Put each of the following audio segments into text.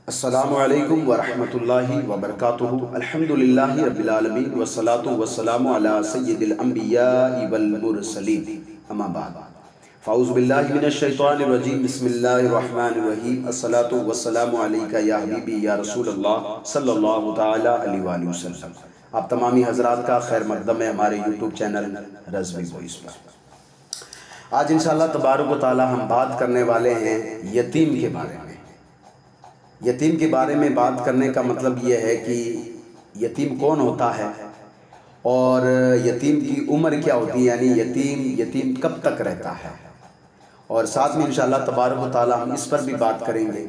السلام علیکم ورحمۃ اللہ وبرکاتہ۔ الحمدللہ رب العالمین والصلاة والسلام علی سید الانبیاء والمرسلین، اما بعد فاعوذ باللہ من الشیطان الرجیم، بسم اللہ الرحمن الرحیم۔ الصلاة والسلام علیکہ یا حبیبی یا رسول اللہ صلی اللہ تعالی علیہ وآلہ وسلم۔ آپ تمامی حضرات کا خیر مقدم ہے ہمارے یوٹیوب چینل رضوی وائس پر۔ آج انشاءاللہ تبارک و تعالی ہم بات کرنے والے ہیں یتیم کے بارے میں۔ یتیم کے بارے میں بات کرنے کا مطلب یہ ہے کہ یتیم کون ہوتا ہے اور یتیم کی عمر کیا ہوتی ہے، یعنی یتیم کب تک رہتا ہے، اور ساتھ میں انشاءاللہ تبارک و تعالی ہم اس پر بھی بات کریں گے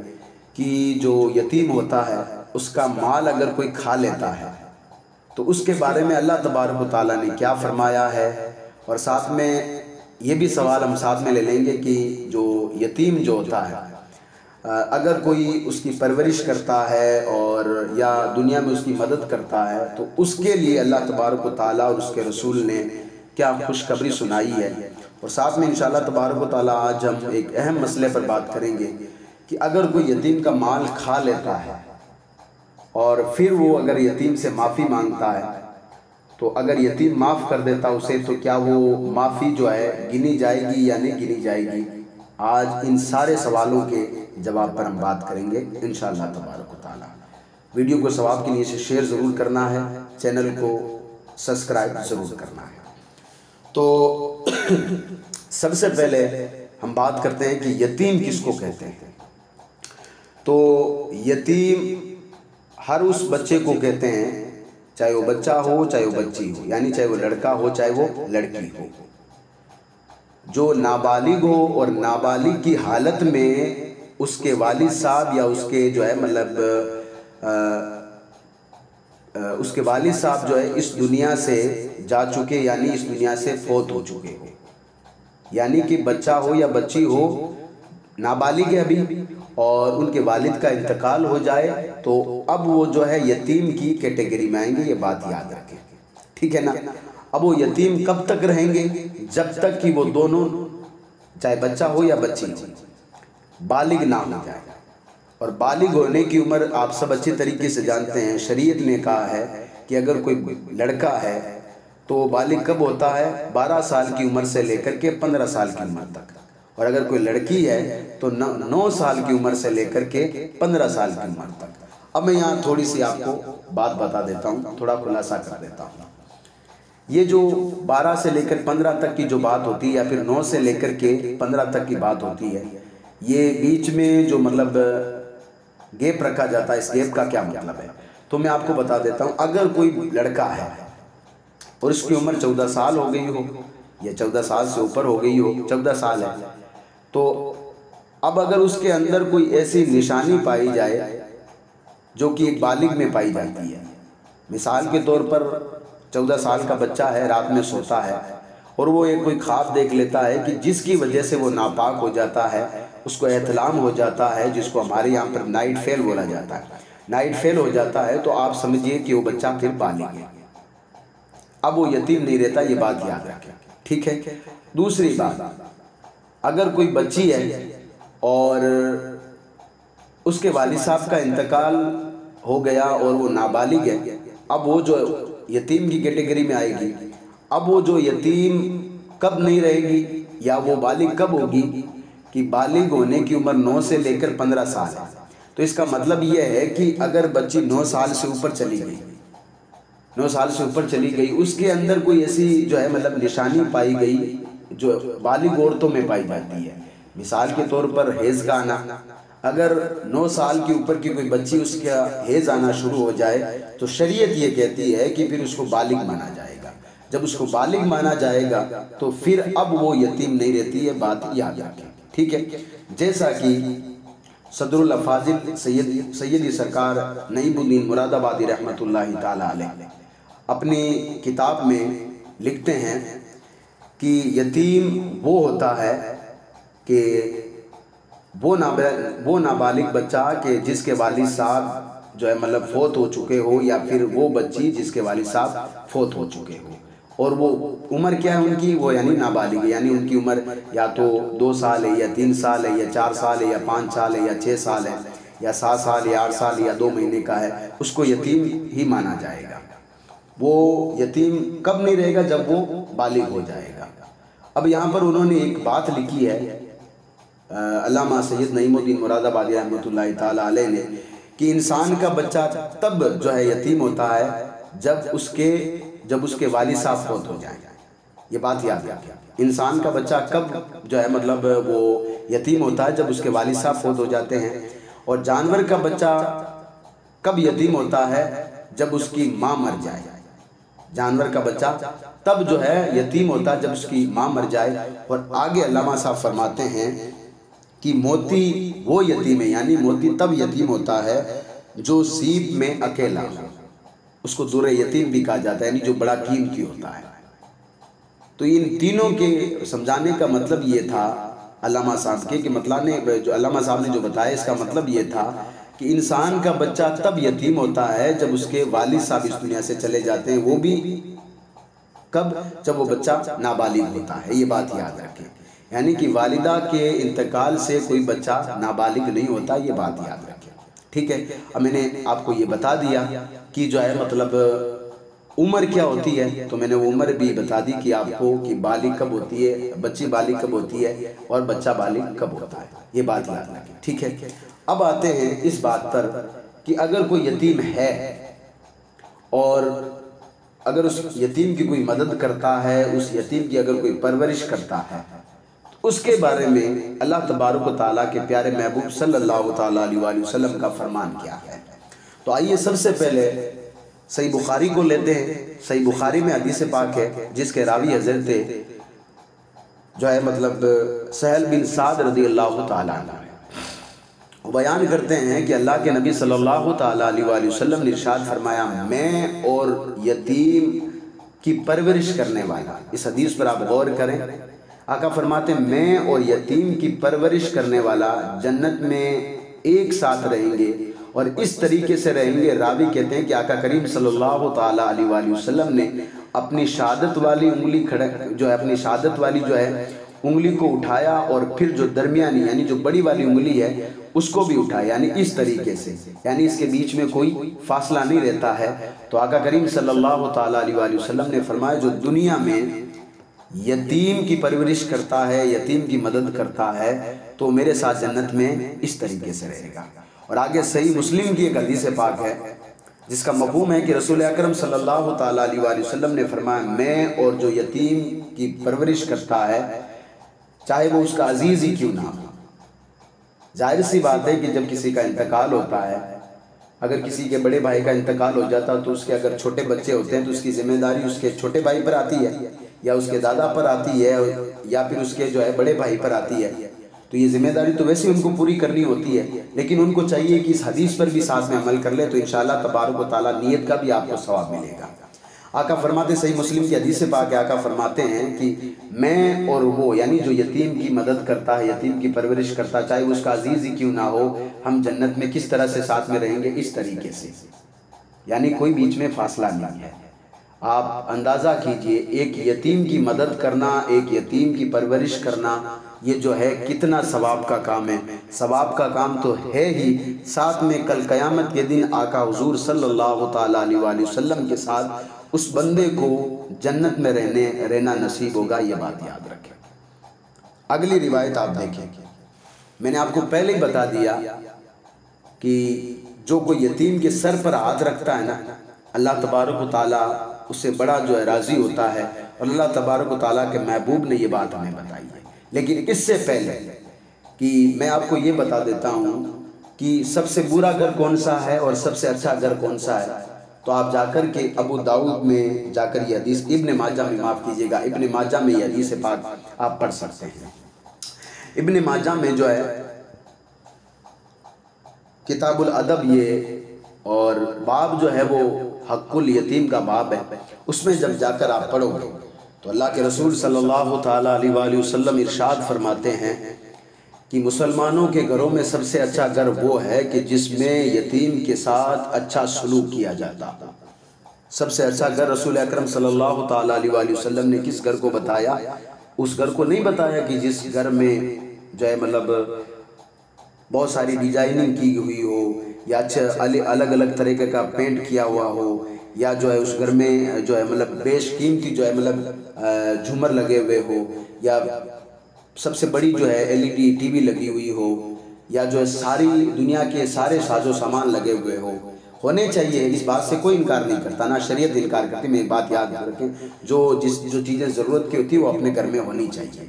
کہ جو یتیم ہوتا ہے اس کا مال اگر کوئی کھا لیتا ہے تو اس کے بارے میں اللہ تبارک و تعالی نے کیا فرمایا ہے، اور ساتھ میں یہ بھی سوال ہم ساتھ میں لے لیں گے کہ جو یتیم جو ہوتا ہے اگر کوئی اس کی پرورش کرتا ہے اور یا دنیا میں اس کی مدد کرتا ہے تو اس کے لیے اللہ تبارک و تعالیٰ اور اس کے رسول نے کیا خوشخبری سنائی ہے۔ اور ساتھ میں انشاءاللہ تبارک و تعالیٰ آج ہم ایک اہم مسئلے پر بات کریں گے کہ اگر کوئی یتیم کا مال کھا لیتا ہے اور پھر وہ اگر یتیم سے معافی مانگتا ہے تو اگر یتیم معاف کر دیتا اسے تو کیا وہ معافی جو ہے گنی جائے گی یا نہیں گنی جائے گی۔ آج ان سارے سوالوں کے جواب پر ہم بات کریں گے انشاءاللہ تبارک و تعالی۔ ویڈیو کو ثواب کے لیے سے شیئر ضرور کرنا ہے، چینل کو سبسکرائب ضرور کرنا ہے۔ تو سب سے پہلے ہم بات کرتے ہیں کہ یتیم کس کو کہتے ہیں۔ تو یتیم ہر اس بچے کو کہتے ہیں، چاہے وہ بچہ ہو چاہے وہ بچی ہو، یعنی چاہے وہ لڑکا ہو چاہے وہ لڑکی ہو، جو نابالغ ہو اور نابالغ کی حالت میں اس کے والد صاحب یا اس کے جو ہے اس کے والد صاحب جو ہے اس دنیا سے جا چکے، یعنی اس دنیا سے فوت ہو چکے ہو، یعنی کہ بچہ ہو یا بچی ہو نابالغ ہے ابھی اور ان کے والد کا انتقال ہو جائے تو اب وہ جو ہے یتیم کی کیٹیگری میں آئیں گے، یہ بات یاد رکھیں، ٹھیک ہے نا۔ اب وہ یتیم کب تک رہیں گے؟ جب تک کہ وہ دونوں چاہے بچہ ہو یا بچی ہو بالغ نہ ہو جائے، اور بالغ ہونے کی عمر آپ سب اچھی طریقے سے جانتے ہیں، شریعت نے کہا ہے کہ اگر کوئی لڑکا ہے تو بالغ کب ہوتا ہے؟ 12 سال کی عمر سے لے کر کے 15 سال کی عمر تک، اور اگر کوئی لڑکی ہے تو 9 سال کی عمر سے لے کر کے 15 سال کی عمر تک۔ اب میں یہاں تھوڑی سی آپ کو بات بتا دیتا ہوں، تھوڑا خلاصہ کر دیتا ہوں۔ یہ جو 12 سے لے کر 15 تک کی جو بات ہوتی ہے یا پھر 9 سے لے کر کے 15 تک کی بات ہوتی ہے، یہ بیچ میں جو گیپ رکھا جاتا ہے، اس گیپ کا کیا مطلب ہے تو میں آپ کو بتا دیتا ہوں۔ اگر کوئی لڑکا ہے اور اس کی عمر 14 سال ہو گئی ہو یا 14 سال سے اوپر ہو گئی ہو، 14 سال ہے، تو اب اگر اس کے اندر کوئی ایسی نشانی پائی جائے جو کہ ایک بالغ میں پائی جاتی ہے، مثال کے طور پر 14 سال کا بچہ ہے، رات میں سوتا ہے اور وہ ایک کوئی خواب دیکھ لیتا ہے کہ جس کی وجہ سے وہ ناپاک ہو جاتا ہے، اس کو احتلام ہو جاتا ہے، جس کو ہمارے یہاں پر نائٹ فیل بولا جاتا ہے، نائٹ فیل ہو جاتا ہے، تو آپ سمجھیے کہ وہ بچہ پھر بالغ ہے، اب وہ یتیم نہیں رہتا، یہ بات یاد رکھیں، ٹھیک ہے۔ دوسری بات، اگر کوئی بچی ہے اور اس کے والد صاحب کا انتقال ہو گیا اور وہ نابالغ ہے، اب وہ جو یتیم کی کیٹیگری میں آئے گی۔ اب وہ جو یتیم کب نہیں رہے گی یا وہ بالغ کب ہوگی کہ بالغ ہونے کی عمر 9 سے لے کر 15 سال ہے، تو اس کا مطلب یہ ہے کہ اگر بچی 9 سال سے اوپر چلی گئی، 9 سال سے اوپر چلی گئی، اس کے اندر کوئی ایسی جو ہے نشانی پائی گئی جو بالغ عورتوں میں پائی جاتی ہے، مثال کے طور پر حیض کا آنا، اگر 9 سال کے اوپر کی کوئی بچی اس کا حیض آنا شروع ہو جائے تو شریعت یہ کہتی ہے کہ پھر اس کو بالغ مانا جائے گا۔ جب اس کو بالغ مانا جائے گا تو پھر اب وہ یتیم نہیں رہتی ہے، بات یاد رکھیں، ٹھیک ہے۔ جیسا کہ صدر الافاضل سیدی سرکار نعیب الدین مراد آبادی رحمۃ اللہ تعالی علیہ اپنی کتاب میں لکھتے ہیں کہ یتیم وہ ہوتا ہے کہ وہ نابالغ بچہ کہ جس کے والد صاحب جو ہے فوت ہو چکے ہو، یا پھر وہ بچی جس کے والد صاحب فوت ہو چکے ہو، اور وہ عمر کیا ہے ان کی، وہ یعنی نابالغ ہے، یعنی ان کی عمر یا تو 2 سال ہے یا 3 سال ہے یا 4 سال ہے یا 5 سال ہے یا 6 سال ہے یا 7 سال یا 8 سال یا 2 مہینے کا ہے، اس کو یتیم ہی مانا جائے گا۔ وہ یتیم کب نہیں رہے گا؟ جب وہ بالغ ہو جائے گا۔ اب یہاں پر انہوں نے ایک بات لکھی ہے علامہ سید نعیم الدین مراد آبادی رحمۃ اللہ تعالیٰ علیہ نے، کہ انسان کا بچہ تب جو ہے یتیم ہوتا ہے جب اس کے والد صاحب فوت ہو جائیں۔ یہ بات یاد رکھیں، انسان کا بچہ کب جو ہے مطلب وہ یتیم ہوتا ہے؟ جب اس کے والد صاحب فوت ہو جاتے ہیں۔ اور جانور کا بچہ کب یتیم ہوتا ہے؟ جب اس کی ماں مر جائے۔ جانور کا بچہ تب جو ہے یتیم ہوتا ہے جب اس کی ماں مر جائے۔ اور آگے علامہ صاحب فرماتے ہیں کہ موتی وہ یتیم ہے، یعنی موتی تب یتیم ہوتا ہے جو سیب میں اکیلا ہو، اس کو در یتیم بھی کہا جاتا ہے، یعنی جو بڑا قیمتی ہوتا ہے۔ تو ان تینوں کے سمجھانے کا مطلب یہ تھا علامہ صاحب کے، کہ جو علامہ صاحب نے جو بتایا اس کا مطلب یہ تھا کہ انسان کا بچہ تب یتیم ہوتا ہے جب اس کے والد صاحب اس دنیا سے چلے جاتے ہیں، وہ بھی کب؟ جب وہ بچہ نابالغ ہوتا ہے۔ یہ بات یاد رکھیں، یعنی کہ والدہ کے انتقال سے کوئی بچہ نابالغ نہیں ہوتا، یہ بات یاد رکھیں، ٹھیک ہے۔ اب میں نے آپ کو یہ بتا دیا کہ جو ہے مطلب عمر کیا ہوتی ہے، تو میں نے وہ عمر بھی بتا دی کہ آپ کو کہ بالغ کب ہوتی ہے، بچی بالغ کب ہوتی ہے اور بچہ بالغ کب ہوتا ہے، یہ بات یاد رکھیں، ٹھیک ہے۔ اب آتے ہیں اس بات پر کہ اگر کوئی یتیم ہے اور اگر اس یتیم کی کوئی مدد کرتا ہے، اس یتیم کی اگر کوئی پرورش کرتا ہے، اس کے بارے میں اللہ تبارک و تعالیٰ کے پیارے محبوب صلی اللہ تعالیٰ علیہ وآلہ وسلم کا فرمان کیا ہے۔ تو آئیے سب سے پہلے صحیح بخاری کو لیتے ہیں۔ صحیح بخاری میں حدیث پاک ہے جس کے راوی حضرت جو ہے مطلب سہل بن سعد رضی اللہ تعالیٰ عنہ وہ بیان کرتے ہیں کہ اللہ کے نبی صلی اللہ تعالیٰ علیہ وآلہ وسلم نے ارشاد فرمایا، میں اور یتیم کی پرورش کرنے والا، اس حدیث پر آپ غور کریں، آقا فرماتے ہیں میں اور یتیم کی پرورش کرنے والا جنت میں ایک ساتھ رہیں گے، اور اس طریقے سے رہیں گے۔ راوی کہتے ہیں کہ آقا کریم صلی اللہ تعالیٰ علیہ وآلہ وسلم نے اپنی شہادت والی انگلی اپنی شہادت والی جو ہے انگلی کو اٹھایا، اور پھر جو درمیانی یعنی جو بڑی والی انگلی ہے اس کو بھی اٹھایا، یعنی اس طریقے سے، یعنی اس کے بیچ میں کوئی فاصلہ نہیں رہتا ہے۔ تو آقا کریم صلی اللہ تعالیٰ علیہ وآلہ وسلم نے فرمایا جو دنیا میں یتیم کی پرورش کرتا ہے، یتیم کی مدد کرتا ہے، تو میرے ساتھ جنت میں اس طریقے سے رہے گا۔ اور آگے صحیح مسلم کی ایک حدیث پاک ہے جس کا مفہوم ہے کہ رسول اکرم صلی اللہ تعالیٰ علیہ وآلہ وسلم نے فرمایا، میں اور جو یتیم کی پرورش کرتا ہے چاہے وہ اس کا عزیز ہی کیوں نہ ہو۔ ظاہر سی بات ہے کہ جب کسی کا انتقال ہوتا ہے، اگر کسی کے بڑے بھائی کا انتقال ہو جاتا تو اس کے اگر چھوٹے بچے ہوتے ہیں تو اس کی ذمہ داری اس کے چھوٹے بھائی پر آتی ہے، یا اس کے دادا پر آتی ہے، یا پھر اس کے جو ہے بڑے بھائی پر آتی ہے۔ تو یہ ذمہ داری تو ویسے ان کو پوری کرنی ہوتی ہے، لیکن ان کو چاہیے کہ اس حدیث پر بھی ساتھ میں عمل کر لے، تو انشاءاللہ تبارک و تعالیٰ نیت کا بھی آپ کو ثواب ملے گا۔ آقا فرماتے، صحیح مسلم کی حدیث پاک ہے، آقا فرماتے ہیں کہ میں اور وہ یعنی جو یتیم کی مدد کرتا ہے، یتیم کی پرورش کرتا ہے، چاہے وہ اس کا عزیز ہی کیوں نہ ہو، ہم جنت میں کس طرح سے ساتھ میں رہیں گے؟ اس طریقے سے، یعنی کوئی بیچ میں فاصلہ نہیں ہے۔ آپ اندازہ کیجئے ایک یتیم کی مدد کرنا، ایک یتیم کی پرورش کرنا، یہ جو ہے کتنا ثواب کا کام ہے۔ ثواب کا کام تو ہے ہی، ساتھ میں کل قیامت کے دن آقا حضور صلی اللہ تعالیٰ علیہ وآلہ وسلم کے ساتھ اس بندے کو جنت میں رہنا نصیب ہوگا، یہ بات یاد رکھیں۔ اگلی روایت آپ دیکھیں، میں نے آپ کو پہلے ہی بتا دیا کہ جو کوئی یتیم کے سر پر ہاتھ رکھتا ہے نا، اللہ تبارک و تعالیٰ اس سے بڑا جو ہے راضی ہوتا ہے، اور اللہ تبارک و تعالیٰ کے محبوب نے یہ بات ہمیں بتائی ہے۔ لیکن اس سے پہلے کہ میں آپ کو یہ بتا دیتا ہوں کہ سب سے برا گھر کون سا ہے اور سب سے اچھا گھر کون سا ہے، تو آپ جا کر کے ابو داؤد میں جا کر یہ حدیث، ابن ماجہ میں معاف کیجیے گا، ابن ماجہ میں یہ حدیث پاک آپ پڑھ سکتے ہیں۔ ابن ماجہ میں جو ہے کتاب الادب یہ اور باب جو ہے وہ حق الیتیم کا باب ہے، اس میں جب جا کر آپ پڑھو گے تو اللہ کے رسول صلی اللہ تعالیٰ علیہ وآلہ وسلم ارشاد فرماتے ہیں کہ مسلمانوں کے گھروں میں سب سے اچھا گھر وہ ہے کہ جس میں یتیم کے ساتھ اچھا سلوک کیا جاتا ہو۔ سب سے اچھا گھر رسول اکرم صلی اللہ تعالیٰ علیہ وآلہ وسلم نے کس گھر کو بتایا؟ اس گھر کو نہیں بتایا کہ جس گھر میں جو ہے مطلب بہت ساری ڈیزائننگ کی ہوئی ہو، یا اچھا الگ الگ طریقے کا پینٹ کیا ہوا ہو، یا جو ہے اس گھر میں جو ہے مطلب بیش قیمتی جو ہے مطلب جھومر لگے ہوئے ہو، یا سب سے بڑی جو ہے LED ٹی وی لگی ہوئی ہو، یا جو ہے ساری دنیا کے سارے ساز و سامان لگے ہوئے ہونے چاہیے، اس بات سے کوئی انکار نہیں کرتا، نہ شریعت انکار کرتی۔ میں ایک بات یاد رکھیں، جو چیزیں ضرورت کی ہوتی ہے وہ اپنے گھر میں ہونی چاہیے۔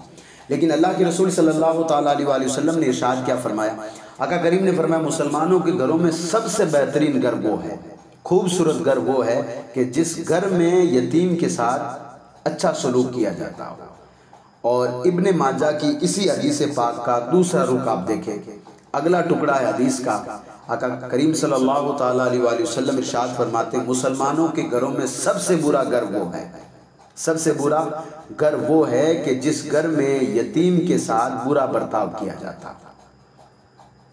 لیکن اللہ کے رسول صلی اللہ تعالیٰ علیہ وآلہ وسلم نے ارشاد کیا فرمایا؟ آقا کریم نے فرمایا مسلمانوں کے گھروں میں سب سے بہترین گھر وہ ہے، خوبصورت گھر وہ ہے کہ جس گھر میں یتیم کے ساتھ اچھا سلوک کیا جاتا ہو۔ اور ابن ماجہ کی اسی حدیث پاک کا دوسرا رخ آپ دیکھیں، اگلا ٹکڑا ہے حدیث کا، آقا کریم صلی اللہ تعالیٰ علیہ وآلہ وسلم ارشاد فرماتے ہیں مسلمانوں کے گھروں میں سب سے برا گھر وہ ہے، سب سے برا گھر وہ ہے کہ جس گھر میں یتیم کے ساتھ برا برتاؤ کیا جاتا ہو،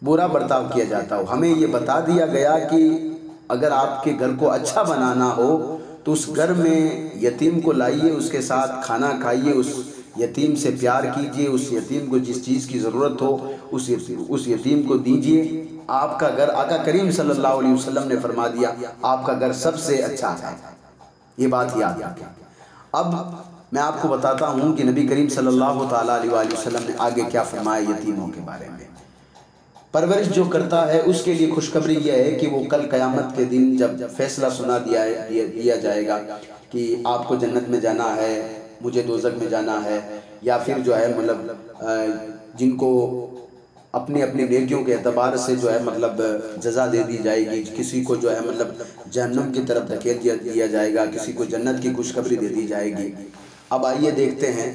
برا برتاؤ کیا جاتا ہو۔ ہمیں یہ بتا دیا گیا کہ اگر آپ کے گھر کو اچھا بنانا ہو تو اس گھر میں یتیم کو لائیے، اس کے ساتھ کھانا کھائیے، اس یتیم سے پیار کیجئے، اس یتیم کو جس چیز کی ضرورت ہو اس یتیم کو دیجئے۔ آپ کا گھر، آقا کریم صلی اللہ علیہ وسلم نے فرما دیا آپ کا گھر سب سے اچھا ہے، یہ بات یاد رکھیں۔ اب میں آپ کو بتاتا ہوں کہ نبی کریم صلی اللہ تعالیٰ علیہ وآلہ وسلم نے آگے کیا فرمایا یتیموں کے بارے میں۔ پرورش جو کرتا ہے اس کے لیے خوشخبری یہ ہے کہ وہ کل قیامت کے دن جب فیصلہ سنا دیا جائے گا کہ آپ کو جنت میں جانا ہے، مجھے دوزخ میں جانا ہے، یا پھر جو ہے مطلب جن کو اپنی اپنی نیکیوں کے اعتبار سے جو ہے مطلب جزا دے دی جائے گی، کسی کو جو ہے مطلب جہنم کی طرف دھکیل دیا جائے گا، کسی کو جنت کی خوشخبری دے دی جائے گی۔ اب آئیے دیکھتے ہیں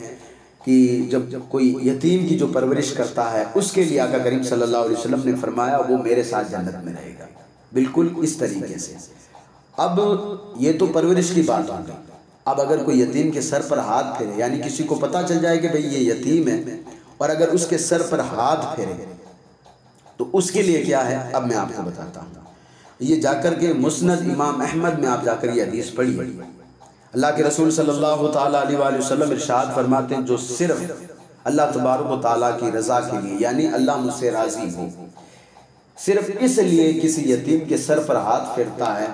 کہ جب کوئی یتیم کی جو پرورش کرتا ہے اس کے لیے آقا کریم صلی اللہ علیہ وسلم نے فرمایا وہ میرے ساتھ جنت میں رہے گا، بالکل اس طریقے سے۔ اب یہ تو پرورش کی بات ہو گئی۔ اب اگر کوئی یتیم کے سر پر ہاتھ پھیرے، یعنی کسی کو پتہ چل جائے کہ بھئی یہ یتیم ہے، اور اگر اس کے سر پر ہاتھ پھیرے تو اس کے لیے کیا ہے، اب میں آپ کو بتاتا ہوں۔ یہ جا کر کے مسند امام احمد میں آپ جا کر یہ حدیث پڑھیے۔ اللہ کے رسول صلی اللہ تعالیٰ علیہ وآلہ وسلم ارشاد فرماتے ہیں جو صرف اللہ تبارک و تعالیٰ کی رضا کے لیے، یعنی اللہ مجھ سے راضی ہو، صرف اس لیے کسی یتیم کے سر پر ہاتھ پھیرتا ہے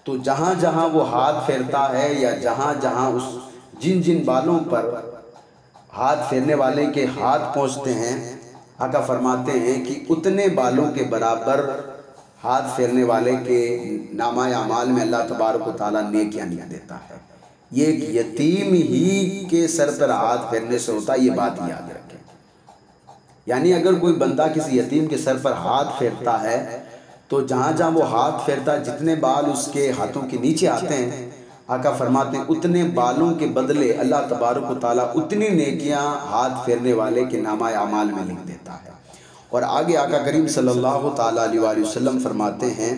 تو جہاں جہاں وہ ہاتھ پھیرتا ہے یا جہاں جہاں جن بالوں پر ہاتھ پھیرنے والے کے ہاتھ پہنچتے ہیں، آقا فرماتے ہیں کہ اتنے بالوں کے برابر ہاتھ پھیرنے والے کے نامہ اعمال میں اللہ تبارک و تعالیٰ نیکیاں لکھ دیتا ہے۔ یہ ایک یتیم ہی کے سر پر ہاتھ پھیرنے سے ہوتا ہے، یہ بات یاد رکھیں۔ یعنی اگر کوئی بندہ کسی یتیم کے سر پر ہاتھ پھیرتا ہے تو جہاں جہاں وہ ہاتھ پھیرتا ہے جتنے بال اس کے ہاتھوں کے نیچے آتے ہیں، آقا فرماتے ہیں اتنے بالوں کے بدلے اللہ تبارک و تعالیٰ اتنی نیکیاں ہاتھ پھیرنے والے کے نامہ اعمال میں لکھ دیتا ہے۔ اور آگے آقا کریم صلی اللہ تعالیٰ علیہ وآلہ وسلم فرماتے ہیں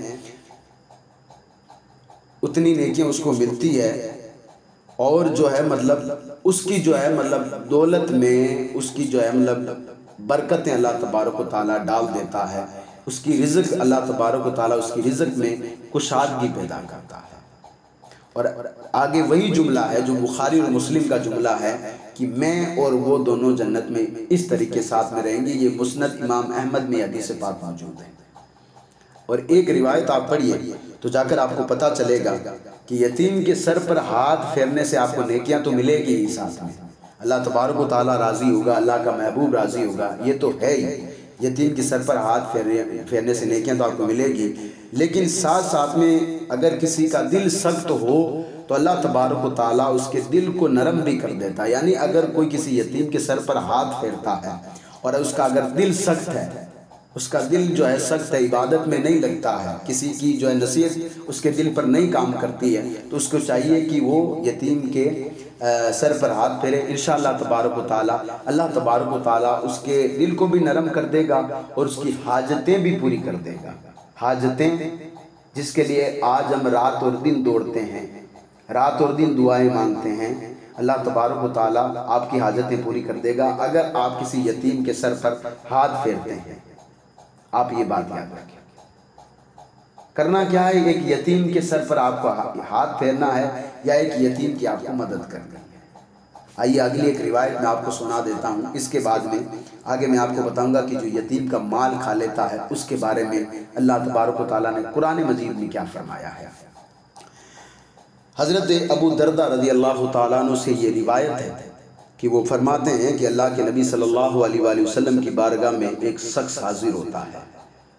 اتنی نیکیاں اس کو ملتی ہے، اور جو ہے مطلب اس کی جو ہے مطلب دولت میں اس کی جو ہے مطلب برکتیں اللہ تبارک و تعالیٰ ڈال دیتا ہے، اس کی رزق اللہ تبارک و تعالیٰ اس کی رزق میں کشادگی پیدا کرتا ہے۔ اور آگے وہی جملہ ہے جو بخاری اور مسلم کا جملہ ہے کہ میں اور وہ دونوں جنت میں اس طریقے ساتھ میں رہیں گے۔ یہ مسند امام احمد میں حدیث پاک موجود ہے۔ اور ایک روایت آپ پڑھیے تو جا کر آپ کو پتہ چلے گا کہ یتیم کے سر پر ہاتھ پھیرنے سے آپ کو نیکیاں تو ملے گی ہی، ساتھ میں اللہ تبارک و تعالیٰ راضی ہوگا، اللہ کا محبوب راضی ہوگا، یہ تو ہے ہی۔ یتیم کے سر پر ہاتھ پھیرنے سے نیکیاں تو آپ کو ملے گی، لیکن ساتھ ساتھ میں اگر کسی کا دل سخت ہو تو اللہ تبارک و تعالیٰ اس کے دل کو نرم بھی کر دیتا ہے۔ یعنی اگر کوئی کسی یتیم کے سر پر ہاتھ پھیرتا ہے اور اس کا اگر دل سخت ہے، اس کا دل جو ہے سخت ہے، عبادت میں نہیں لگتا ہے، کسی کی جو ہے نصیحت اس کے دل پر نہیں کام کرتی ہے، تو اس کو چاہیے کہ وہ یتیم کے سر پر ہاتھ پھیرے۔ انشاءاللہ تبارک و تعالیٰ اللہ تبارک و تعالیٰ اس کے دل کو بھی نرم کر دے گا اور اس کی حاجتیں بھی پوری کر دے گا۔ حاجتیں جس کے لیے آج ہم رات اور دن دوڑتے ہیں، رات اور دن دعائیں مانگتے ہیں، اللہ تبارک و تعالیٰ آپ کی حاجتیں پوری کر دے گا اگر آپ کسی یتیم کے سر پر ہاتھ پھیرتے ہیں۔ آپ یہ بات یاد رکھیں۔ کرنا کیا ہے؟ ایک یتیم کے سر پر آپ کو ہاتھ پھیرنا ہے یا ایک یتیم کی آپ کو مدد کرنی ہے۔ آئیے اگلی ایک روایت میں آپ کو سنا دیتا ہوں، اس کے بعد میں آگے میں آپ کو بتاؤں گا کہ جو یتیم کا مال کھا لیتا ہے اس کے بارے میں اللہ تبارک و تعالیٰ نے قرآن مجید میں کیا فرمایا ہے۔ حضرت ابو دردہ رضی اللہ تعالیٰ عنہ سے یہ روایت ہے کہ وہ فرماتے ہیں کہ اللہ کے نبی صلی اللہ علیہ وآلہ وسلم کی بارگاہ میں ایک شخص حاضر ہوتا ہے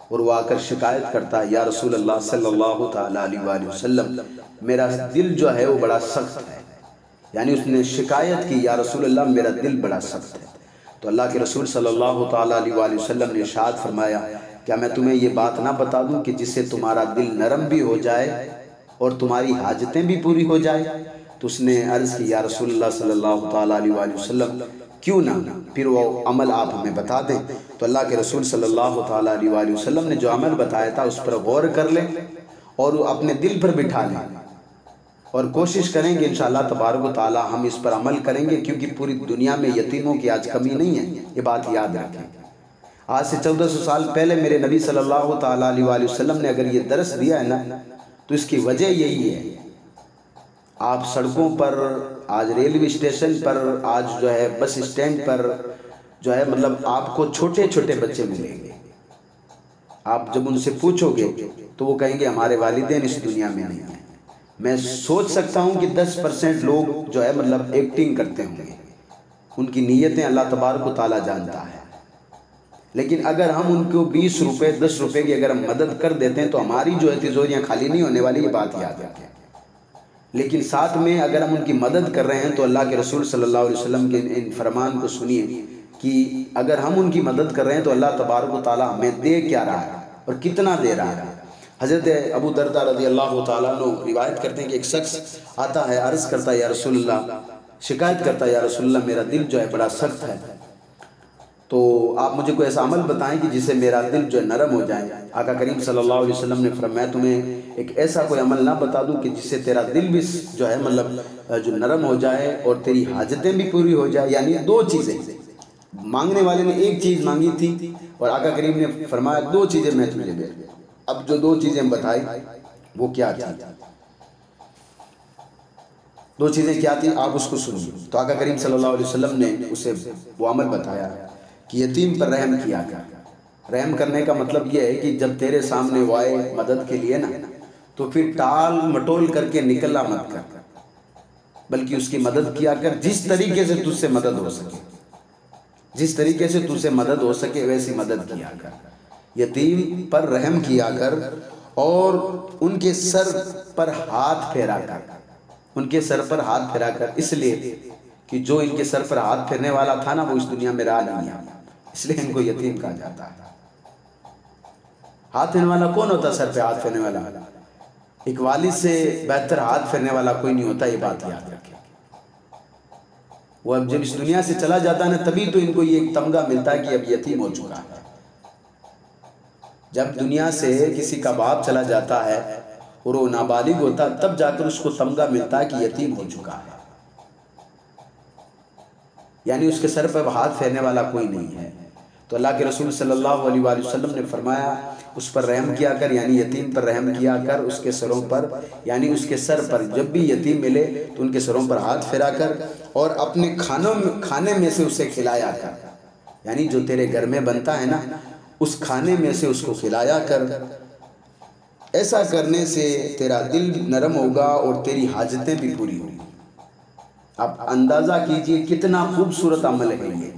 اور وہ آ کر شکایت کرتا ہے، یا رسول اللہ صلی اللہ تعالیٰ علیہ وآلہ وسلم، میرا دل جو ہے وہ بڑا سخت ہے۔ یعنی اس نے شکایت کی، یا رسول اللہ میرا دل بڑا سخت ہے۔ تو اللہ کے رسول صلی اللہ تعالیٰ علیہ وآلہ وسلم نے ارشاد فرمایا، کیا میں تمہیں یہ بات نہ بتا دوں کہ جس سے تمہارا دل نرم بھی ہو جائے اور تمہاری حاجتیں بھی پوری ہو جائے؟ تو اس نے عرض کی، یا رسول اللہ صلی اللہ تعالیٰ علیہ وآلہ وسلم کیوں نہ، پھر وہ عمل آپ ہمیں بتا دیں۔ تو اللہ کے رسول صلی اللہ تعالیٰ علیہ وآلہ وسلم نے جو عمل بتایا تھا اس پر غور کر لیں اور اپنے دل پر بٹھا لیں اور کوشش کریں گے انشاءاللہ تبارک و تعالیٰ ہم اس پر عمل کریں گے، کیونکہ پوری دنیا میں یتیموں کی آج کمی نہیں ہے، یہ بات یاد رکھیں۔ آج سے 1400 سال پہلے میرے نبی صلی اللہ تعالیٰ علیہ وآلہ وسلم نے اگر یہ درس دیا ہے نا تو اس کی وجہ یہی ہے۔ آپ سڑکوں پر، آج ریلوے اسٹیشن پر، آج جو ہے بس اسٹینڈ پر جو ہے مطلب آپ کو چھوٹے چھوٹے بچے ملیں گے۔ آپ جب ان سے پوچھو گے تو وہ کہیں گے ہمارے والدین اس دنیا میں نہیں ہیں۔ میں سوچ سکتا ہوں کہ 10% لوگ جو ہے مطلب ایکٹنگ کرتے ہوں گے، ان کی نیتیں اللہ تبارک و تعالیٰ جانتا ہے۔ لیکن اگر ہم ان کو 20 روپے 10 روپے کی اگر ہم مدد کر دیتے ہیں تو ہماری جو ہے تجوریاں خالی نہیں ہونے والی، یہ بات یاد رکھیں۔ لیکن ساتھ میں اگر ہم ان کی مدد کر رہے ہیں تو اللہ کے رسول صلی اللہ علیہ وسلم کے ان فرمان کو سنیے کہ اگر ہم ان کی مدد کر رہے ہیں تو اللہ تبارک و تعالیٰ ہمیں دے کیا رہا ہے اور کتنا دے رہا ہے۔ حضرت ابو دردہ رضی اللہ تعالیٰ عنہ روایت کرتے ہیں کہ ایک شخص آتا ہے، عرض کرتا ہے، یا رسول اللہ، شکایت کرتا ہے، یا رسول اللہ میرا دل جو ہے بڑا سخت ہے، تو آپ مجھے کوئی ایسا عمل بتائیں کہ جس سے میرا دل جو ہے نرم ہو جائے۔ آقا کریم صلی اللہ علیہ وسلم نے فرمایا، تمہیں ایک ایسا کوئی عمل نہ بتا دوں کہ جس سے تیرا دل بھی جو ہے مطلب جو نرم ہو جائے اور تیری حاجتیں بھی پوری ہو جائے۔ یعنی 2 چیزیں، مانگنے والے نے ایک چیز مانگی تھی اور آقا کریم نے فرمایا 2 چیزیں میں تجھے دے دوں۔ اب جو 2 چیزیں بتائی وہ کیا تھی؟ 2 چیزیں کیا تھی آپ اس کو سنیے۔ تو آقا کریم صلی اللہ علیہ وسلم نے اسے وہ عمل بتایا کہ یتیم پر رحم کیا کر۔ رحم کرنے کا مطلب یہ ہے کہ جب تیرے سامنے وہ آئے مدد کے لیے نا تو پھر ٹال مٹول کر کے نکلنا مت کر، بلکہ اس کی مدد کیا کر جس طریقے سے تجھ سے مدد ہو سکے، جس طریقے سے تجھ سے مدد ہو سکے ویسی مدد کیا کر۔ یتیم پر رحم کیا کر اور ان کے سر پر ہاتھ پھیرا کر، ان کے سر پر ہاتھ پھیرا کر، اس لیے کہ جو ان کے سر پر ہاتھ پھیرنے والا تھا نا وہ اس دنیا میں رہا نہیں ہے، اس لیے ان کو یتیم کہا جاتا ہے۔ ہاتھ پھیرنے والا کون ہوتا ہے؟ سر پہ ہاتھ پھیرنے والا ایک والد سے بہتر ہاتھ پھیرنے والا کوئی نہیں ہوتا، یہ بات یاد رکھیں۔ وہ اب جب اس دنیا سے چلا جاتا ہے نا تبھی تو ان کو یہ ایک تمغہ ملتا ہے کہ اب یتیم ہو چکا ہے۔ جب دنیا سے کسی کا باپ چلا جاتا ہے اور وہ نابالغ ہوتا ہے تب جا کر اس کو تمغہ ملتا ہے کہ یتیم ہو چکا ہے، یعنی اس کے سر پر ہاتھ پھیرنے والا کوئی نہیں ہے۔ تو اللہ کے رسول صلی اللہ علیہ وآلہ وسلم نے فرمایا اس پر رحم کیا کر، یعنی یتیم پر رحم کیا کر، اس کے سروں پر، یعنی اس کے سر پر جب بھی یتیم ملے تو ان کے سروں پر ہاتھ پھیرا کر اور اپنے کھانے میں سے اسے کھلایا کر، یعنی جو تیرے گھر میں بنتا ہے نا اس کھانے میں سے اس کو کھلایا کر۔ ایسا کرنے سے تیرا دل نرم ہوگا اور تیری حاجتیں بھی پوری ہوں گی۔ اب اندازہ کیجئے کتنا خوبصورت عمل ہے یہ،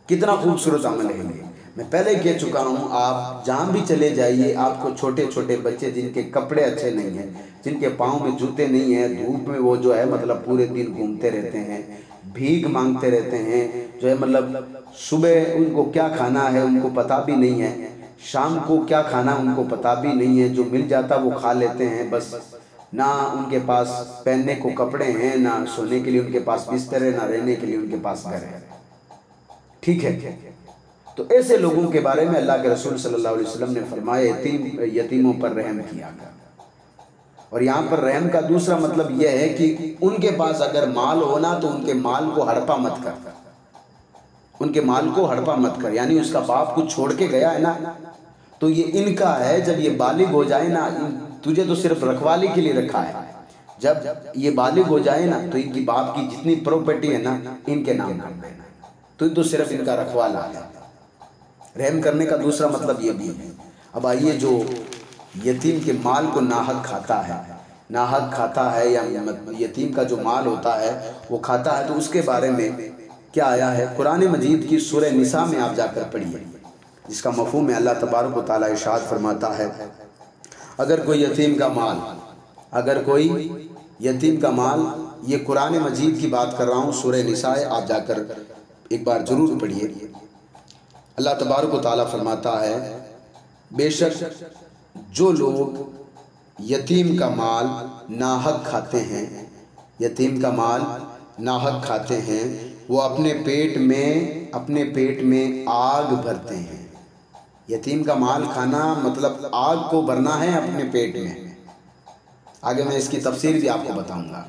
کتنا خوبصورت عمل ہے یہ۔ میں پہلے کہہ چکا ہوں، آپ جہاں بھی چلے جائیے آپ کو چھوٹے چھوٹے بچے جن کے کپڑے اچھے نہیں ہیں، جن کے پاؤں میں جوتے نہیں ہیں، دھوپ میں وہ جو ہے مطلب پورے دن گھومتے رہتے ہیں، بھیک مانگتے رہتے ہیں، جو ہے مطلب صبح ان کو کیا کھانا ہے ان کو پتہ بھی نہیں ہے، شام کو کیا کھانا ان کو پتہ بھی نہیں ہے، جو مل جاتا وہ کھا لیتے ہیں، بس نہ ان کے پاس پہننے کو کپڑے ہیں، نہ سونے کے لیے ان کے پاس بستر ہے، نہ رہنے کے لیے ان کے پاس گھر ہے۔ ٹھیک ہے، تو ایسے لوگوں کے بارے میں اللہ کے رسول صلی اللہ علیہ وسلم نے فرمایا یتیموں پر رحم کیا کر۔ اور یہاں پر رحم کا دوسرا مطلب یہ ہے کہ ان کے پاس اگر مال ہونا تو ان کے مال کو ہڑپا مت کر، ان کے مال کو ہڑپا مت کر، یعنی اس کا باپ کچھ چھوڑ کے گیا ہے نا تو یہ ان کا ہے، جب یہ بالغ ہو جائے نا، تجھے تو صرف رکھوالی کے لیے رکھا ہے، جب یہ بالغ ہو جائے نا تو ان کی باپ کی جتنی پراپرٹی ہے نا ان کے نام کر دینا، تو صرف ان کا رکھوالا ہے۔ رحم کرنے کا دوسرا مطلب یہ بھی ہے۔ اب آئیے، جو یتیم کے مال کو ناحق کھاتا ہے یا یتیم کا جو مال ہوتا ہے وہ کھاتا ہے، تو اس کے بارے میں کیا آیا ہے؟ قرآن مجید کی سورہ نساء میں آپ جا کر پڑھیے، جس کا مفہوم ہے اللہ تبارک و تعالیٰ ارشاد فرماتا ہے، اگر کوئی یتیم کا مال، یہ قرآن مجید کی بات کر رہا ہوں، سورہ نساء آپ جا کر ایک بار ضرور پڑھیے۔ اللہ تبارک و تعالیٰ فرماتا ہے، بے شک جو لوگ یتیم کا مال ناحق کھاتے ہیں وہ اپنے پیٹ میں آگ بھرتے ہیں۔ یتیم کا مال کھانا مطلب آگ کو بھرنا ہے اپنے پیٹ میں۔ آگے میں اس کی تفسیر بھی آپ کو بتاؤں گا۔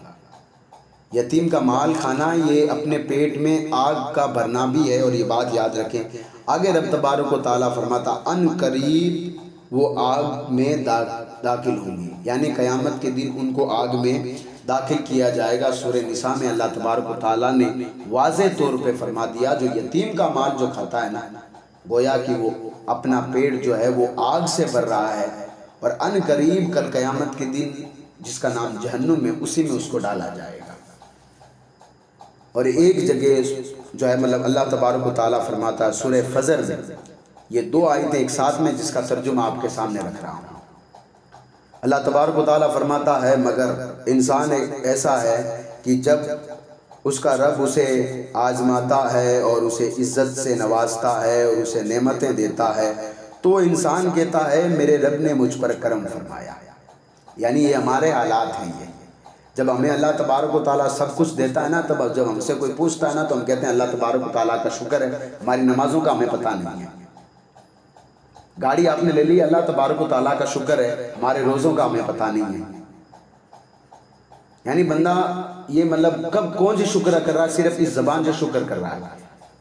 یتیم کا مال کھانا یہ اپنے پیٹ میں آگ کا بھرنا بھی ہے، اور یہ بات یاد رکھیں۔ آگے رب تبارک و تعالیٰ فرماتا، ان قریب وہ آگ میں داخل ہوں گے، یعنی قیامت کے دن ان کو آگ میں داخل کیا جائے گا۔ سورہ نساء میں اللہ تبارک و تعالیٰ نے واضح طور پہ فرما دیا، جو یتیم کا مال جو کھاتا ہے نا، گویا کہ وہ اپنا پیٹ جو ہے وہ آگ سے بھر رہا ہے، اور ان قریب کل قیامت کے دن جس کا نام جہنم ہے، اسی میں اس کو ڈالا جائے گا۔ اور ایک جگہ جو ہے مطلب اللہ تبارک و تعالیٰ فرماتا ہے سورہ فجر میں، یہ دو آیتیں ایک ساتھ میں جس کا ترجمہ آپ کے سامنے رکھ رہا ہوں۔ اللہ تبارک و تعالیٰ فرماتا ہے، مگر انسان ایسا ہے کہ جب اس کا رب اسے آزماتا ہے اور اسے عزت سے نوازتا ہے اور اسے نعمتیں دیتا ہے، تو انسان کہتا ہے میرے رب نے مجھ پر کرم فرمایا۔ یعنی یہ ہمارے حالات ہیں۔ یہ جب ہمیں اللہ تبارک و تعالیٰ سب کچھ دیتا ہے نا، تب جب ہم سے کوئی پوچھتا ہے نا تو ہم کہتے ہیں اللہ تبارک و تعالیٰ کا شکر ہے، ہماری نمازوں کا ہمیں پتہ نہیں ہے۔ گاڑی آپ نے لے لی، اللہ تبارک و تعالیٰ کا شکر ہے، ہمارے روزوں کا ہمیں پتہ نہیں ہے۔ یعنی بندہ یہ مطلب کون سی شکر کر رہا ہے؟ صرف اس زبان سے شکر کر رہا ہے۔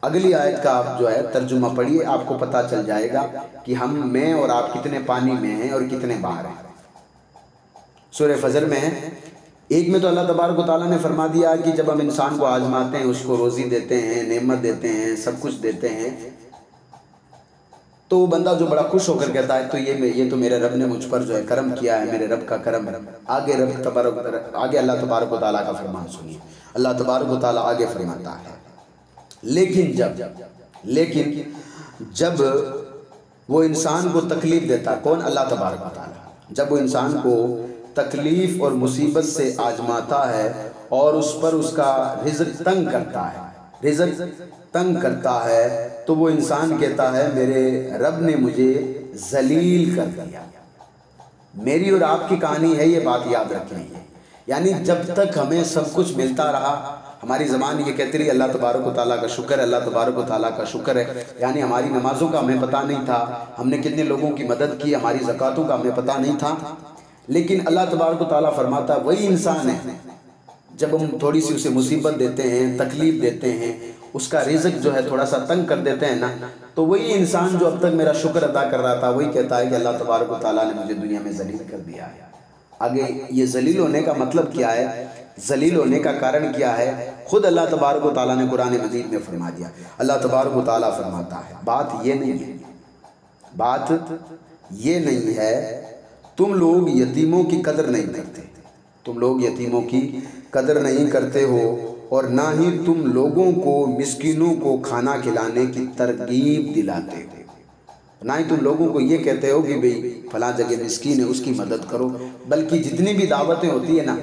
اگلی آیت کا آپ جو ہے ترجمہ پڑھیے، آپ کو پتہ چل جائے گا کہ میں اور آپ کتنے پانی میں ہیں اور کتنے باہر ہیں۔ سورہ فجر میں ہے، ایک میں تو اللہ تبارک و تعالیٰ نے فرما دیا کہ جب ہم انسان کو آزماتے ہیں، اس کو روزی دیتے ہیں، نعمت دیتے ہیں، سب کچھ دیتے ہیں، تو بندہ جو بڑا خوش ہو کر کہتا ہے تو یہ تو میرے رب نے مجھ پر جو ہے کرم کیا ہے، میرے رب کا کرم ہے۔ آگے اللہ تبارک و تعالیٰ کا فرمان سنیے۔ اللہ تبارک و تعالیٰ آگے فرماتا ہے، لیکن جب وہ انسان کو تکلیف دیتا ہے، کون؟ اللہ تبارک و تعالیٰ۔ جب وہ انسان کو تکلیف اور مصیبت سے آزماتا ہے اور اس پر اس کا رزق تنگ کرتا ہے، تو وہ انسان کہتا ہے میرے رب نے مجھے ذلیل کر دیا۔ میری اور آپ کی کہانی ہے، یہ بات یاد رکھیں۔ یعنی جب تک ہمیں سب کچھ ملتا رہا، ہماری زبان یہ کہتی رہی اللہ تبارک و تعالیٰ کا شکر ہے، اللہ تبارک و تعالیٰ کا شکر ہے، یعنی ہماری نمازوں کا ہمیں پتہ نہیں تھا، ہم نے کتنے لوگوں کی مدد کی، ہماری زکوٰۃوں کا ہمیں پتہ نہیں تھا۔ لیکن اللہ تبارک و تعالیٰ فرماتا ہے وہی انسان ہے، جب ہم تھوڑی سی اسے مصیبت دیتے ہیں، تکلیف دیتے ہیں، اس کا رزق جو ہے تھوڑا سا تنگ کر دیتے ہیں نا، تو وہی انسان جو اب تک میرا شکر ادا کر رہا تھا، وہی کہتا ہے کہ اللہ تبارک و تعالیٰ نے مجھے دنیا میں ذلیل کر دیا ہے۔ آگے یہ ذلیل ہونے کا مطلب کیا ہے، ذلیل ہونے کا کارن کیا ہے، خود اللہ تبارک و تعالیٰ نے قرآن مجید میں فرما دیا۔ اللہ تبارک و تعالیٰ فرماتا ہے، بات یہ نہیں ہے تم لوگ یتیموں کی قدر نہیں کرتے، تم لوگ یتیموں کی قدر نہیں کرتے ہو، اور نہ ہی تم لوگوں کو مسکینوں کو کھانا کھلانے کی ترغیب دلاتے ہو، نہ ہی تم لوگوں کو یہ کہتے ہو کہ بھئی فلاں جگہ مسکین ہے اس کی مدد کرو، بلکہ جتنی بھی دعوتیں ہوتی ہیں نا،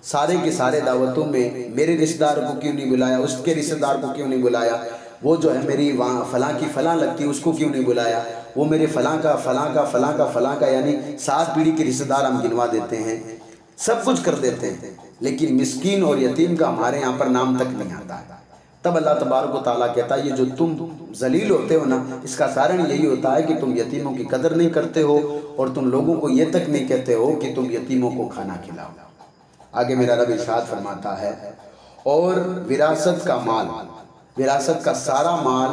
سارے کے سارے دعوتوں میں میرے رشتہ دار کو کیوں نہیں بلایا، اس کے رشتہ دار کو کیوں نہیں بلایا، وہ جو ہے میری وہاں فلاں کی فلاں لگتی ہے اس کو کیوں نہیں بلایا، وہ میرے فلاں کا یعنی 7 پیڑھی کے رشتہ دار ہم گنوا دیتے ہیں، سب کچھ کر دیتے ہیں، لیکن مسکین اور یتیم کا ہمارے یہاں پر نام تک نہیں آتا ہے۔ تب اللہ تبارک و تعالیٰ کہتا ہے یہ جو تم ذلیل ہوتے ہو نا، اس کا کارن یہی ہوتا ہے کہ تم یتیموں کی قدر نہیں کرتے ہو، اور تم لوگوں کو یہ تک نہیں کہتے ہو کہ تم یتیموں کو کھانا کھلاؤ۔ آگے میرا رب ارشاد فرماتا ہے، اور وراثت کا سارا مال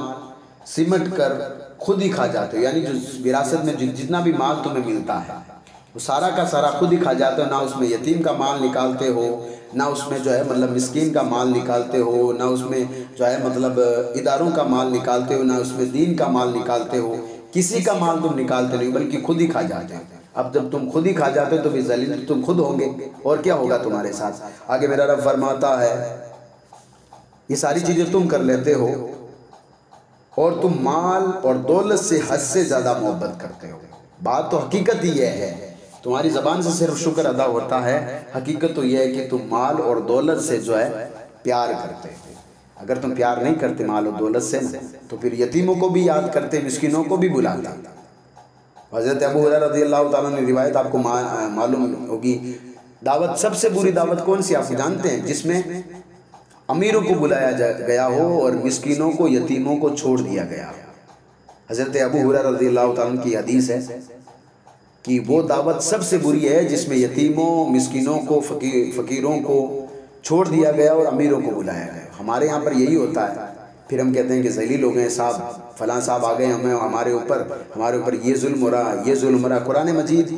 سمٹ کر خود ہی کھا جاتے ہو، یعنی جو وراثت میں جتنا بھی مال تمہیں ملتا ہے وہ سارا کا سارا خود ہی کھا جاتے ہو، نہ اس میں یتیم کا مال نکالتے ہو، نہ اس میں جو ہے مطلب مسکین کا مال نکالتے ہو، نہ اس میں جو ہے مطلب اداروں کا مال نکالتے ہو، نہ اس میں دین کا مال نکالتے ہو، کسی کا مال تم نکالتے نہیں بلکہ خود ہی کھا جاتے ہو۔ اب جب تم خود ہی کھا جاتے ہو تو بھی ذلیل تم خود ہوں گے، اور کیا ہوگا تمہارے ساتھ۔ آگے میرا رب فرماتا ہے یہ ساری چیزیں تم کر لیتے ہو اور تم مال اور دولت سے حد سے زیادہ محبت کرتے ہو۔ بات تو حقیقت ہی یہ ہے، تمہاری زبان سے صرف شکر ادا ہوتا ہے، حقیقت تو یہ ہے کہ تم مال اور دولت سے جو ہے پیار کرتے ہو۔ اگر تم پیار نہیں کرتے مال اور دولت سے تو پھر یتیموں کو بھی یاد کرتے، مسکینوں کو بھی بلاتے۔ حضرت ابو ہریرہ رضی اللہ تعالیٰ نے روایت آپ کو معلوم ہوگی، دعوت سب سے بری دعوت کون سی آپ جانتے ہیں؟ جس میں امیروں کو بلایا گیا ہو اور مسکینوں کو یتیموں کو چھوڑ دیا گیا ہو۔ حضرت ابو ہریرہ رضی اللہ تعالیٰ کی حدیث ہے کہ وہ دعوت سب سے بری ہے جس میں یتیموں مسکینوں کو فقیروں کو چھوڑ دیا گیا اور امیروں کو بلایا گیا۔ ہمارے یہاں پر یہی ہوتا ہے، پھر ہم کہتے ہیں کہ ذلیل ہو گئے صاحب، فلاں صاحب آ گئے ہمارے اوپر یہ ظلم ہو رہا یہ ظلم ہو رہا۔ قرآن مجید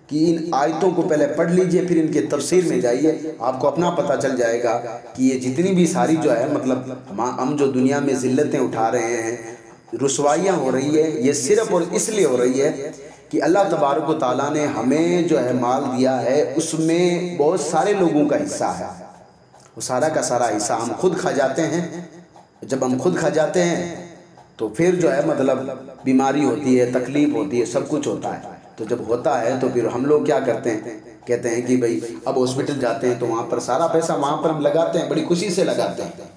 کی ان آیتوں کو پہلے پڑھ لیجئے، پھر ان کے تفسیر میں جائیے، آپ کو اپنا پتہ چل جائے گا کہ یہ جتنی بھی ساری جو ہے مطلب ہم جو دنیا میں ذلتیں اٹھا رہے ہیں، رسوائیاں ہو رہی ہے، یہ صرف اور اس لیے ہو رہی ہے کہ اللہ تبارک و تعالیٰ نے ہمیں جو ہے مال دیا ہے، اس میں بہت سارے لوگوں کا حصہ ہے، وہ سارا کا سارا حصہ ہم خود کھا جاتے ہیں۔ جب ہم خود کھا جاتے ہیں تو پھر جو ہے مطلب بیماری ہوتی ہے، تکلیف ہوتی ہے، سب کچھ ہوتا ہے۔ تو جب ہوتا ہے تو پھر ہم لوگ کیا کرتے ہیں؟ کہتے ہیں کہ بھئی اب ہاسپٹل جاتے ہیں تو وہاں پر سارا پیسہ وہاں پر ہم لگاتے ہیں، بڑی خوشی سے لگاتے ہیں،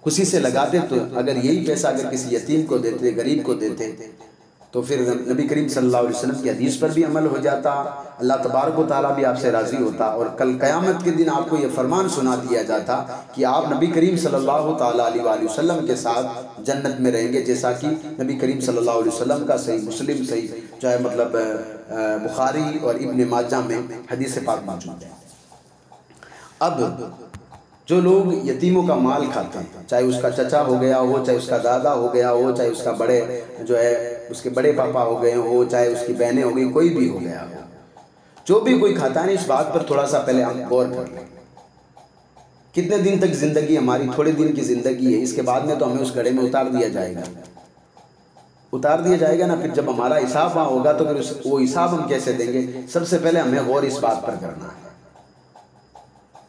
خوشی سے لگاتے۔ تو اگر یہی پیسہ اگر کسی یتیم کو دیتے، غریب کو دیتے، تو پھر نبی کریم صلی اللہ علیہ وسلم کی حدیث پر بھی عمل ہو جاتا، اللہ تبارک و تعالیٰ بھی آپ سے راضی ہوتا، اور کل قیامت کے دن آپ کو یہ فرمان سنا دیا جاتا کہ آپ نبی کریم صلی اللہ تعالیٰ علیہ وآلہ وسلم کے ساتھ جنت میں رہیں گے، جیسا کہ نبی کریم صلی اللہ علیہ وسلم کا صحیح مسلم، صحیح جو ہے مطلب بخاری اور ابن ماجہ میں حدیث پاک موجود ہے۔ اب جو لوگ یتیموں کا مال کھاتے ہیں، چاہے اس کا چچا ہو گیا ہو، چاہے اس کا دادا ہو گیا ہو، چاہے اس کا بڑے جو ہے اس کے بڑے پاپا ہو گئے ہو، چاہے اس کی بہنیں ہو گئی، کوئی بھی ہو گیا ہو، جو بھی کوئی کھاتا ہے، اس بات پر تھوڑا سا پہلے ہم غور کر لیں۔ کتنے دن تک زندگی ہماری؟ تھوڑے دن کی زندگی ہے، اس کے بعد میں تو ہمیں اس گڑھے میں اتار دیا جائے گا، اتار دیا جائے گا نا۔ پھر جب ہمارا حساب وہاں ہوگا تو پھر وہ حساب ہم کیسے دیں گے؟ سب سے پہلے ہمیں غور اس بات پر کرنا ہے۔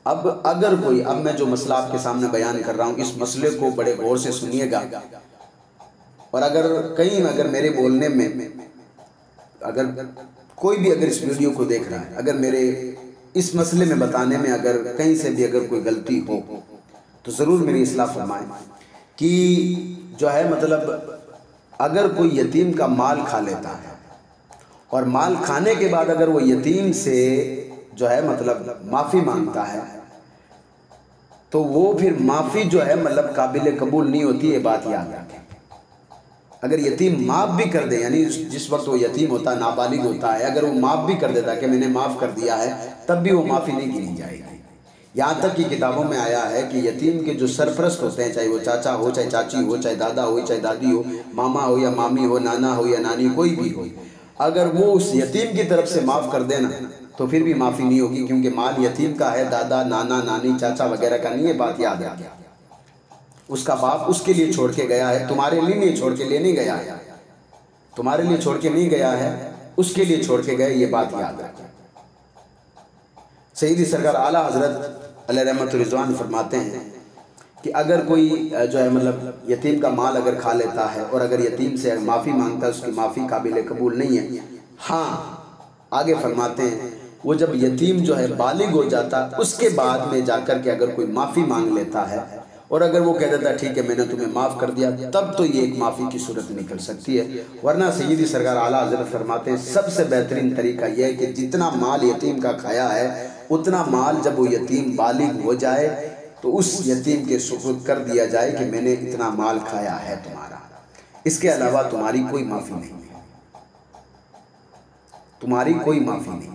اب اگر کوئی، اب میں جو مسئلہ آپ کے سامنے بیان کر رہا ہوں، اس مسئلے کو بڑے غور سے سنیے گا، اور اگر کہیں اگر میرے بولنے میں اگر کوئی بھی اگر اس ویڈیو کو دیکھ رہا ہے، اگر میرے اس مسئلے میں بتانے میں اگر کہیں سے بھی اگر کوئی غلطی ہو تو ضرور میری اصلاح فرمائیں کہ جو ہے مطلب اگر کوئی یتیم کا مال کھا لیتا ہے اور مال کھانے کے بعد اگر وہ یتیم سے جو ہے مطلب معافی مانگتا ہے تو وہ پھر معافی جو ہے مطلب قابل قبول نہیں ہوتی، یہ بات یاد رکھیں۔ اگر یتیم معاف بھی کر دے، یعنی جس وقت وہ یتیم ہوتا ہے، نابالغ ہوتا ہے، اگر وہ معاف بھی کر دیتا ہے کہ میں نے معاف کر دیا ہے، تب بھی وہ معافی نہیں گنی جائے گی۔ یہاں تک کہ کتابوں میں آیا ہے کہ یتیم کے جو سرپرست ہوتے ہیں، چاہے وہ چاچا ہو، چاہے چاچی ہو، چاہے دادا ہو، چاہے دادی ہو، ماما ہو یا مامی ہو، نانا ہو یا نانی، کوئی بھی ہو، اگر وہ اس یتیم کی طرف سے معاف کر دینا تو پھر بھی معافی نہیں ہوگی، کیونکہ مال یتیم کا ہے، دادا نانا نانی چاچا وغیرہ کا نہیں ہے۔ بات یاد رکھیں، اس کا باپ اس کے لیے چھوڑ کے گیا ہے، تمہارے لیے نہیں چھوڑ کے نہیں گیا ہے، تمہارے لیے چھوڑ کے نہیں گیا ہے، اس کے لیے چھوڑ کے گئے، یہ بات یاد رکھیں۔ سیدی سرکار اعلیٰ حضرت علیہ رحمت رضوان فرماتے ہیں کہ اگر کوئی جو ہے مطلب یتیم کا مال اگر کھا لیتا ہے اور اگر یتیم سے معافی مانگتا ہے، اس کی معافی قابل قبول نہیں ہے۔ ہاں آگے فرماتے ہیں وہ جب یتیم جو ہے بالغ ہو جاتا، اس کے بعد میں جا کر کے اگر کوئی معافی مانگ لیتا ہے اور اگر وہ کہہ دیتا ہے ٹھیک ہے میں نے تمہیں معاف کر دیا، تب تو یہ ایک معافی کی صورت نکل سکتی ہے، ورنہ سیدی سرکار اعلیٰ حضرت فرماتے ہیں سب سے بہترین طریقہ یہ ہے کہ جتنا مال یتیم کا کھایا ہے اتنا مال جب وہ یتیم بالغ ہو جائے تو اس یتیم کے سپرد کر دیا جائے کہ میں نے اتنا مال کھایا ہے تمہارا، اس کے علاوہ تمہاری کوئی معافی نہیں ہے، تمہاری کوئی معافی نہیں ہے۔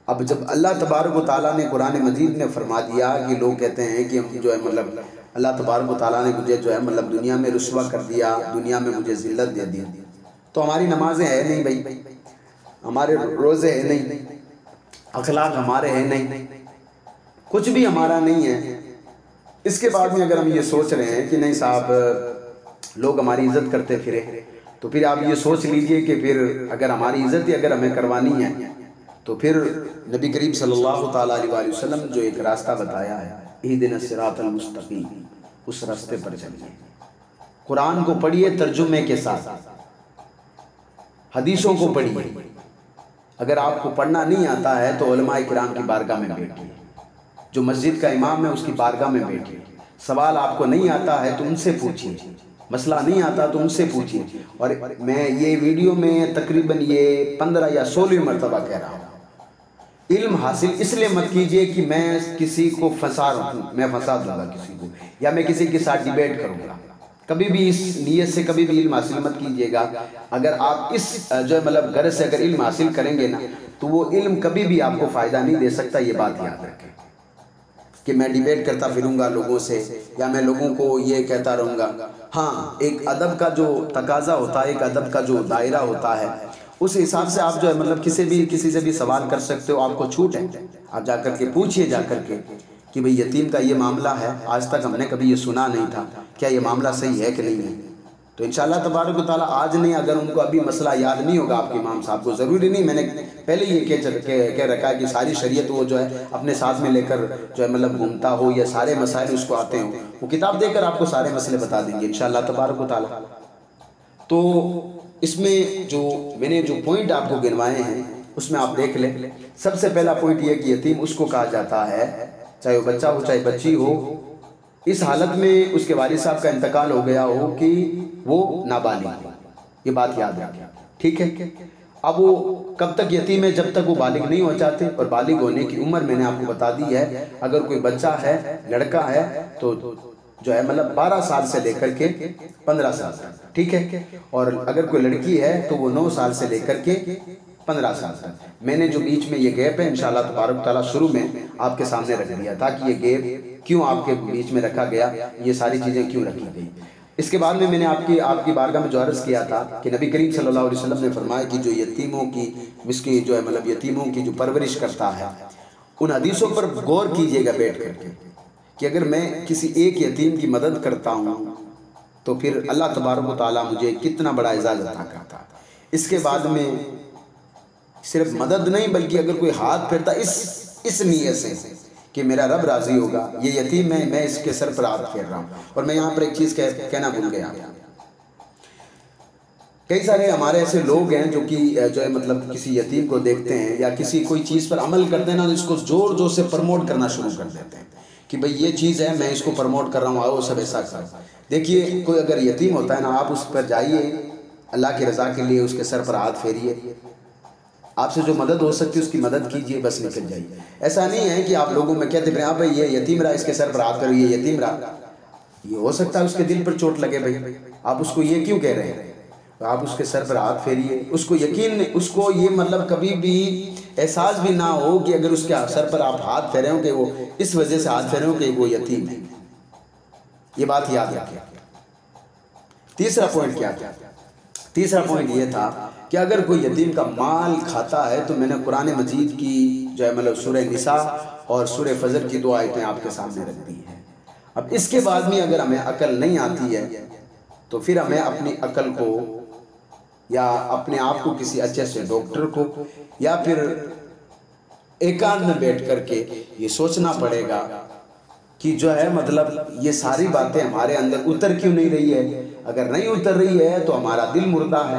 اب جب اللہ تبارک و تعالیٰ نے قرآن مجید میں فرما دیا کہ لوگ کہتے ہیں کہ ہم جو ہے مطلب اللہ تبارک و تعالیٰ نے مجھے جو ہے مطلب دنیا میں رسوا کر دیا، دنیا میں مجھے ذلت دے دی، تو ہماری نمازیں ہیں نہیں بھائی، ہمارے روزے ہیں نہیں، اخلاق ہمارے ہیں نہیں، کچھ بھی ہمارا نہیں ہے، اس کے بعد میں اگر ہم یہ سوچ رہے ہیں کہ نہیں صاحب لوگ ہماری عزت کرتے پھرے، تو پھر آپ یہ سوچ لیجئے کہ پھر اگر ہماری عزت ہی اگر ہمیں کروانی ہے تو پھر نبی کریم صلی اللہ تعالیٰ علیہ وآلہ وسلم جو ایک راستہ بتایا ہے، اہدنا الصراط المستقیم، اس راستے پر چلیے۔ قرآن کو پڑھیے ترجمے کے ساتھ، حدیثوں کو پڑھیے، اگر آپ کو پڑھنا نہیں آتا ہے تو علماء کرام کی بارگاہ میں بیٹھیے، جو مسجد کا امام ہے اس کی بارگاہ میں بیٹھیے، سوال آپ کو نہیں آتا ہے تو ان سے پوچھیے، مسئلہ نہیں آتا تو ان سے پوچھیے۔ اور میں یہ ویڈیو میں تقریباً یہ 15 یا 16 مرتبہ کہہ رہا ہوں، علم حاصل اس لیے مت کیجئے کہ میں کسی کو پھنسا دوں گا کسی کو، یا میں کسی کے ساتھ ڈیبیٹ کروں گا، کبھی بھی اس نیت سے کبھی بھی علم حاصل مت کیجئے گا۔ اگر آپ اس جو ہے مطلب غرض سے اگر علم حاصل کریں گے نا تو وہ علم کبھی بھی آپ کو فائدہ نہیں دے سکتا، یہ بات یاد رکھیں کہ میں ڈیبیٹ کرتا پھروں گا لوگوں سے، یا میں لوگوں کو یہ کہتا رہوں گا۔ ہاں، ایک ادب کا جو تقاضا ہوتا ہے، ایک ادب کا جو دائرہ ہوتا ہے، اس حساب سے آپ جو ہے مطلب کسی سے بھی سوال کر سکتے ہو، آپ کو چھوٹ ہے، آپ جا کر کے پوچھئے جا کر کے کہ بھئی یتیم کا یہ معاملہ ہے، آج تک ہم نے کبھی یہ سنا نہیں تھا، کیا یہ معاملہ صحیح ہے کہ نہیں ہے؟ تو انشاءاللہ تبارک و تعالیٰ آج نہیں، اگر ان کو ابھی مسئلہ یاد نہیں ہوگا آپ کے امام صاحب کو، ضروری نہیں، میں نے پہلے یہ کہہ رکھا ہے کہ ساری شریعت وہ جو ہے اپنے ساتھ میں لے کر جو ہے مطلب گھومتا ہو، یا سارے مسائل اس کو آتے ہوں، وہ کتاب دے کر آپ کو سارے مسئلے بتا دیں گے انشاءاللہ تبارک و تعالیٰ۔ تو اس میں جو میں نے جو پوائنٹ آپ کو گنوائے ہیں اس میں آپ دیکھ لیں۔ سب سے پہلا پوائنٹ یہ کہ یتیم اس کو کہا جاتا ہے، چاہے وہ بچہ ہو چاہے بچی ہو، اس حالت میں اس کے والد صاحب کا انتقال ہو گیا ہو کہ وہ نابالغ ہو، یہ بات یاد رکھیں، ٹھیک ہے؟ اب وہ کب تک یتیم ہے؟ جب تک وہ بالغ نہیں ہو جاتے، اور بالغ ہونے کی عمر میں نے آپ کو بتا دی ہے، اگر کوئی بچہ ہے، لڑکا ہے تو جو ہے مطلب 12 سال سے لے کر کے 15 سال تک، ٹھیک ہے؟ اور اگر کوئی لڑکی ہے تو وہ 9 سال سے لے کر کے 15 سال تک۔ میں نے جو بیچ میں یہ گیپ ہے انشاءاللہ تبارک تعالیٰ شروع میں آپ کے سامنے رکھ دیا تھا کہ یہ گیپ کیوں آپ کے بیچ میں رکھا گیا، یہ ساری چیزیں کیوں رکھی گئی۔ اس کے بعد میں نے آپ کی بارگاہ میں جو عرض کیا تھا کہ نبی کریم صلی اللہ علیہ وسلم نے فرمایا کہ جو یتیموں کی مسکی جو ہے مطلب یتیموں کی جو پرورش کرتا ہے، ان حدیثوں پر غور کیجئے گا بیٹھ کر کے کہ اگر میں کسی ایک یتیم کی مدد کرتا ہوں تو پھر اللہ تبارک و تعالیٰ مجھے کتنا بڑا اعزاز عطا کرتا ہے۔ اس کے بعد میں صرف مدد نہیں بلکہ اگر کوئی ہاتھ پھیرتا اس نیت سے کہ میرا رب راضی ہوگا، یہ یتیم ہے، میں اس کے سر پر ہاتھ پھیر رہا ہوں۔ اور میں یہاں پر ایک چیز کہنا بھول گیا، کئی سارے ہمارے ایسے لوگ ہیں جو کہ جو ہے مطلب کسی یتیم کو دیکھتے ہیں یا کسی کوئی چیز پر عمل کرتے ہیں نا، اس کو زور زور سے پرموٹ کرنا شروع کر دیتے ہیں کہ بھئی یہ چیز ہے، میں اس کو پرموٹ کر رہا ہوں، آؤ سب ایسا کرو۔ دیکھیے کوئی اگر یتیم ہوتا ہے نا، آپ اس پر جائیے اللہ کی رضا کے لیے، اس کے سر پر ہاتھ پھیریے، آپ سے جو مدد ہو سکتی ہے اس کی مدد کیجئے، بس نکل جائیے۔ ایسا نہیں ہے کہ آپ لوگوں میں کہتے ہیں آپ بھئی یہ یتیم رہا، اس کے سر پر ہاتھ کرو، یہ یتیم رہا، یہ ہو سکتا ہے اس کے دل پر چوٹ لگے، بھئی آپ اس کو یہ کیوں کہہ رہے ہیں؟ آپ اس کے سر پر ہاتھ پھیریے، اس کو یقین، اس کو یہ مطلب کبھی بھی احساس بھی نہ ہو کہ اگر اس کے سر پر آپ ہاتھ پھیرے ہوں کہ وہ اس وجہ سے ہاتھ پھیرے ہوں کہ وہ یتیم ہے، یہ بات یاد رکھیں۔ تیسرا پوائنٹ کیا تھا؟ تیسرا پوائنٹ یہ تھا کہ اگر کوئی یتیم کا مال کھاتا ہے تو میں نے قرآن مجید کی جو ہے مطلب سورہ نساء اور سورہ فجر کی 2 آیتیں آپ کے سامنے رکھ دی ہیں۔ اب اس کے بعد میں اگر ہمیں عقل نہیں آتی ہے تو پھر ہمیں اپنی عقل کو یا اپنے آپ کو کسی اچھے سے ڈاکٹر کو یا پھر ایکانت میں بیٹھ کر کے یہ سوچنا پڑے گا کہ جو ہے مطلب یہ ساری باتیں ہمارے اندر اتر کیوں نہیں رہی ہے۔ اگر نہیں اتر رہی ہے تو ہمارا دل مردہ ہے،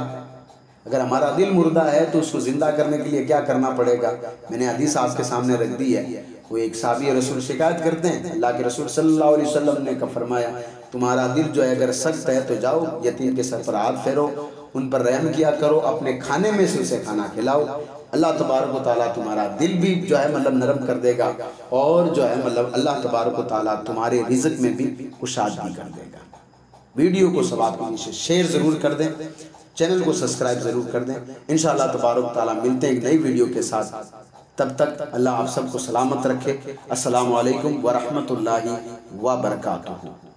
اگر ہمارا دل مردہ ہے تو اس کو زندہ کرنے کے لیے کیا کرنا پڑے گا۔ میں نے حدیث آپ کے سامنے رکھ دی ہے، وہ ایک صحابی رسول شکایت کرتے ہیں، اللہ کے رسول صلی اللہ علیہ وسلم نے فرمایا تمہارا دل جو ہے اگر سخت ہے تو جاؤ یتیم کے سر پر ہاتھ پھیرو، ان پر رحم کیا کرو، اپنے کھانے میں سے اسے کھانا کھلاؤ، اللہ تبارک و تعالیٰ تمہارا دل بھی جو ہے مطلب نرم کر دے گا، اور جو ہے مطلب اللہ تبارک و تعالیٰ تمہارے رزق میں بھی کشادگی کر دے گا۔ ویڈیو کو ثواب کے نیچے شیئر ضرور کر دیں، چینل کو سبسکرائب ضرور کر دیں۔ انشاءاللہ تبارک و تعالیٰ ملتے ہیں ایک نئی ویڈیو کے ساتھ، تب تک اللہ آپ سب کو سلامت رکھے۔ السلام علیکم ورحمۃ اللہ وبرکاتہ۔